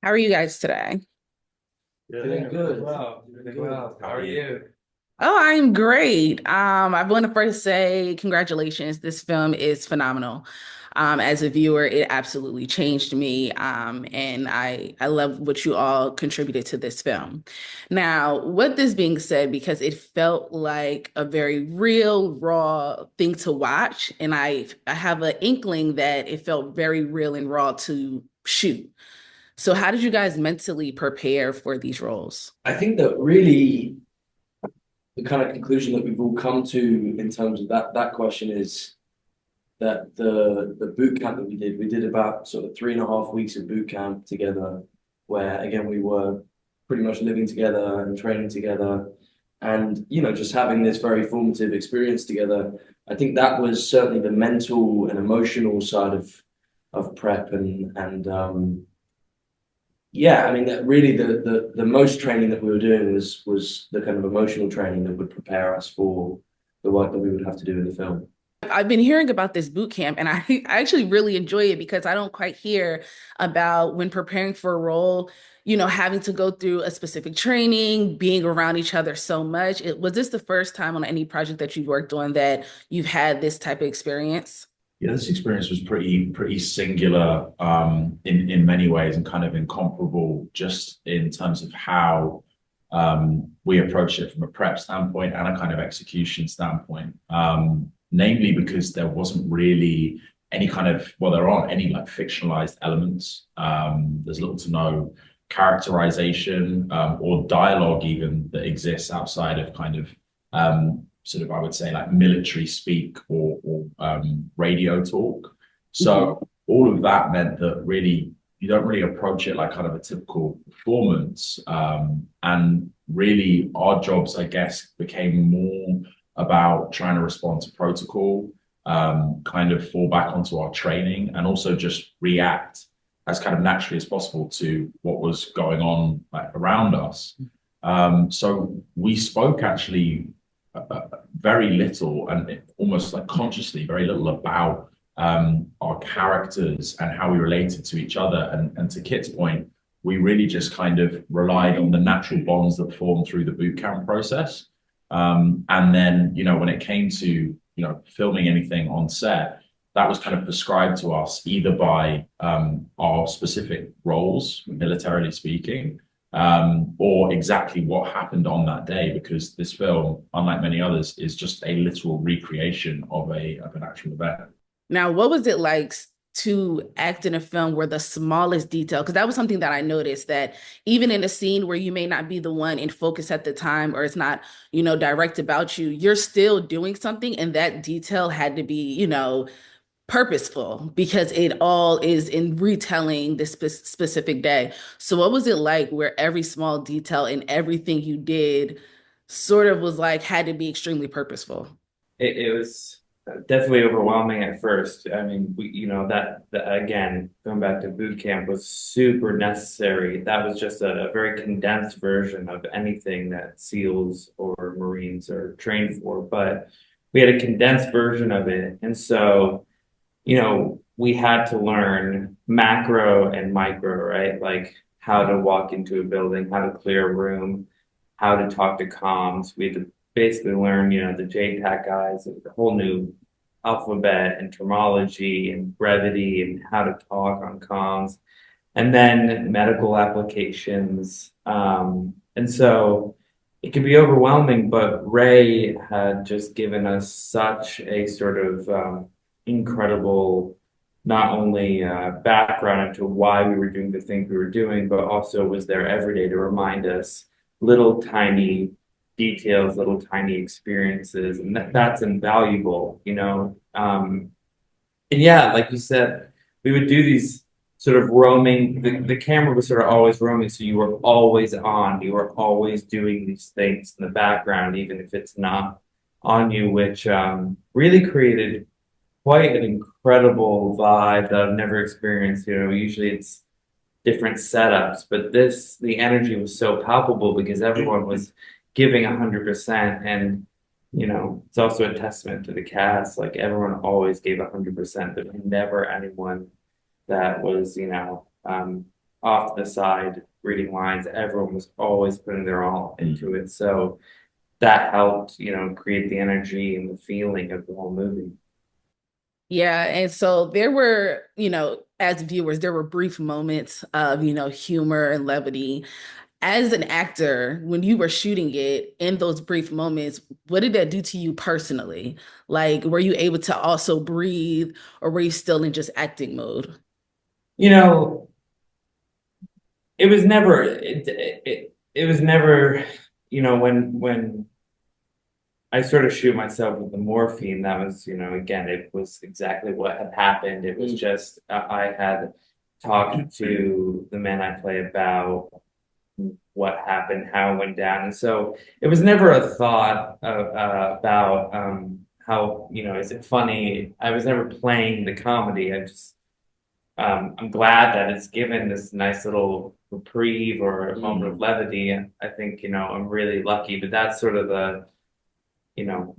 How are you guys today? Doing good. Doing good. How are you? Oh, I'm great. I want to first say congratulations. This film is phenomenal. As a viewer, it absolutely changed me. And I love what you all contributed to this film. Now, with this being said, because it felt like a very real, raw thing to watch, and I have an inkling that it felt very real and raw to shoot. So, how did you guys mentally prepare for these roles? I think that really the kind of conclusion that we've all come to in terms of that question is that the boot camp that we did about sort of 3.5 weeks of boot camp together, where again we were pretty much living together and training together, and just having this very formative experience together. I think that was certainly the mental and emotional side of prep and yeah, I mean that really the most training that we were doing was the kind of emotional training that would prepare us for the work that we would have to do in the film. I've been hearing about this boot camp and I actually really enjoy it because I don't quite hear about when preparing for a role, having to go through a specific training, being around each other so much. Was this the first time on any project that you've worked on that you've had this type of experience? Yeah, this experience was pretty singular in many ways and kind of incomparable just in terms of how we approach it from a prep standpoint and a kind of execution standpoint. Namely because there wasn't really any kind of, well, there aren't any like fictionalized elements. There's little to no characterization or dialogue even that exists outside of kind of sort of, I would say, like military speak or radio talk. Mhm. So all of that meant that really you don't really approach it like kind of a typical performance. And really, our jobs, I guess, became more about trying to respond to protocol, kind of fall back onto our training, and also just react as kind of naturally as possible to what was going on like around us. So we spoke actually very little and almost like consciously very little about our characters and how we related to each other. And to Kit's point, we really just kind of relied on the natural bonds that formed through the boot camp process. And then, when it came to, filming anything on set, that was kind of prescribed to us either by our specific roles, militarily speaking, or exactly what happened on that day, because this film, unlike many others, is just a literal recreation of an actual event. Now, what was it like to act in a film where the smallest detail, because that was something that I noticed that even in a scene where you may not be the one in focus at the time or it's not, direct about you, you're still doing something and that detail had to be, purposeful because it all is in retelling this specific day. So what was it like where every small detail in everything you did sort of was like had to be extremely purposeful? It was definitely overwhelming at first. I mean, that again, going back to boot camp was super necessary. That was just a very condensed version of anything that SEALs or Marines are trained for, but we had a condensed version of it. And so, we had to learn macro and micro, right? Like how to walk into a building, how to clear a room, how to talk to comms. We had to basically learn, the JTAC guys, a whole new alphabet and terminology and brevity and how to talk on comms, and then medical applications. And so it can be overwhelming, but Ray had just given us such a sort of incredible, not only background into why we were doing the things we were doing, but also was there every day to remind us little tiny details, little tiny experiences, and that's invaluable, And yeah, like you said, we would do these sort of roaming, the camera was sort of always roaming, so you were always on, you were always doing these things in the background, even if it's not on you, which really created quite an incredible vibe that I've never experienced. Usually it's different setups, but the energy was so palpable because everyone was giving 100%. And, it's also a testament to the cast. Like everyone always gave 100%. There was never anyone that was, off to the side reading lines. Everyone was always putting their all into it. So that helped, create the energy and the feeling of the whole movie. Yeah, and so there were, as viewers, there were brief moments of, humor and levity. As an actor, when you were shooting it in those brief moments, what did that do to you personally? Like, were you able to also breathe, or were you still in just acting mode? You know, it was never it was never, when I sort of shoot myself with the morphine. That was, again, it was exactly what had happened. It was just I had talked to the man I play about what happened, how it went down, and so it was never a thought about how, is it funny? I was never playing the comedy. I'm glad that it's given this nice little reprieve or a moment of levity. I think, I'm really lucky, but that's sort of the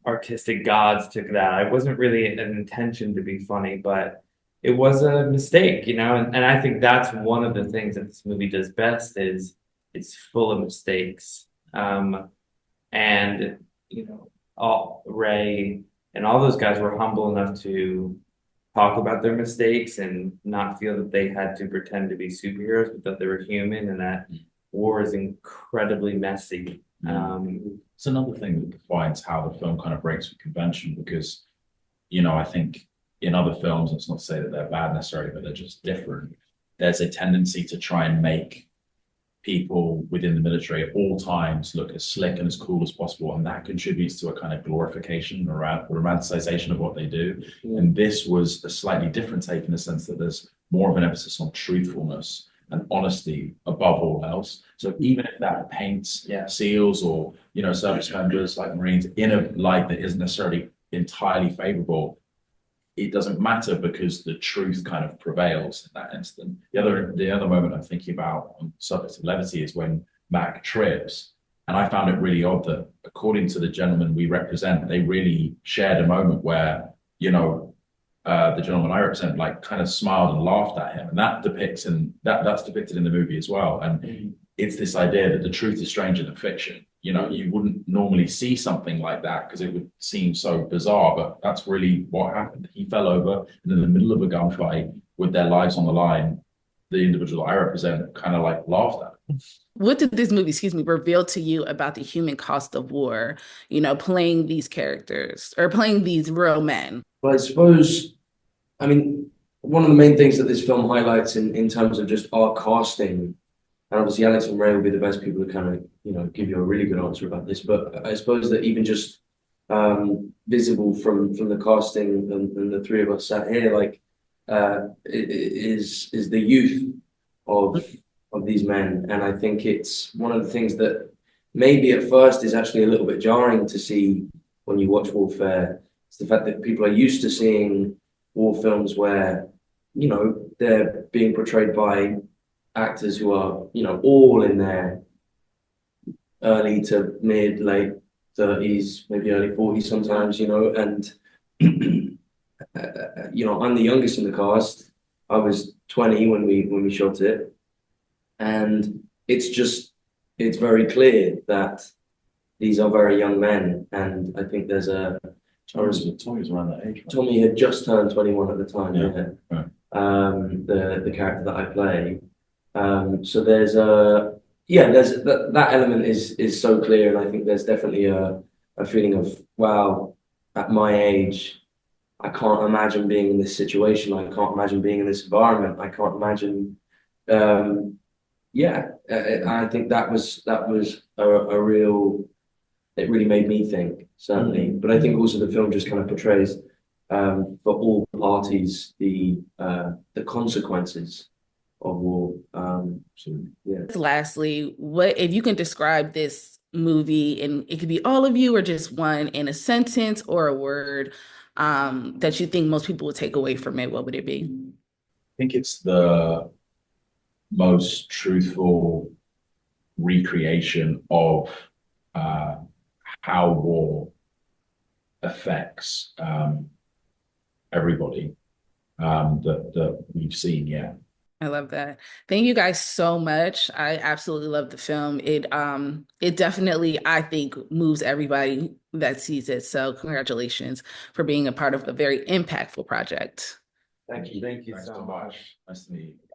artistic gods took that. I wasn't really an intention to be funny, but it was a mistake, and I think that's one of the things that this movie does best is it's full of mistakes. And all Ray and all those guys were humble enough to talk about their mistakes and not feel that they had to pretend to be superheroes, but that they were human and that war is incredibly messy. It's another thing that defines how the film kind of breaks with convention because, I think in other films, it's not to say that they're bad necessarily, but they're just different. There's a tendency to try and make people within the military at all times look as slick and as cool as possible, and that contributes to a kind of glorification or romanticization of what they do. And this was a slightly different take in the sense that there's more of an emphasis on truthfulness and honesty above all else. So even if that paints SEALs or service members like Marines in a light that isn't necessarily entirely favorable, it doesn't matter because the truth kind of prevails in that instant. The other moment I'm thinking about on the subject of levity is when Mac trips. And I found it really odd that according to the gentleman we represent, they really shared a moment where, the gentleman I represent like kind of smiled and laughed at him. And that's depicted in the movie as well. And it's this idea that the truth is stranger than fiction. You wouldn't normally see something like that because it would seem so bizarre, but that's really what happened. He fell over, and in the middle of a gunfight with their lives on the line, the individual I represent kind of like laughed at him. What did this movie, excuse me, reveal to you about the human cost of war, playing these characters or playing these real men? But I suppose, I mean, one of the main things that this film highlights in terms of just our casting, and obviously Alex and Ray will be the best people to kind of, give you a really good answer about this. But I suppose that even just visible from the casting and the three of us sat here, like is the youth of these men, and I think it's one of the things that maybe at first is actually a little bit jarring to see when you watch warfare. It's the fact that people are used to seeing war films where they're being portrayed by actors who are all in their early to mid late 30s, maybe early 40s sometimes, and I'm the youngest in the cast. I was 20 when we shot it, and it's very clear that these are very young men, and I think there's Tommy's around that age. Right? Tommy had just turned 21 at the time. Yeah. Right. The character that I play. So there's that element is so clear, and I think there's definitely a feeling of, wow, at my age, I can't imagine being in this situation. I can't imagine being in this environment. I can't imagine. I think that was a real. It really made me think, certainly. But I think also the film just kind of portrays for all parties the consequences of war. Lastly, what if you can describe this movie, and it could be all of you or just one, in a sentence or a word that you think most people would take away from it, what would it be? I think it's the most truthful recreation of how war affects everybody that we've seen yet. I love that. Thank you guys so much. I absolutely love the film. It definitely, I think, moves everybody that sees it. So congratulations for being a part of a very impactful project. Thank you. Thank you Thanks so so much. much. Nice to meet you.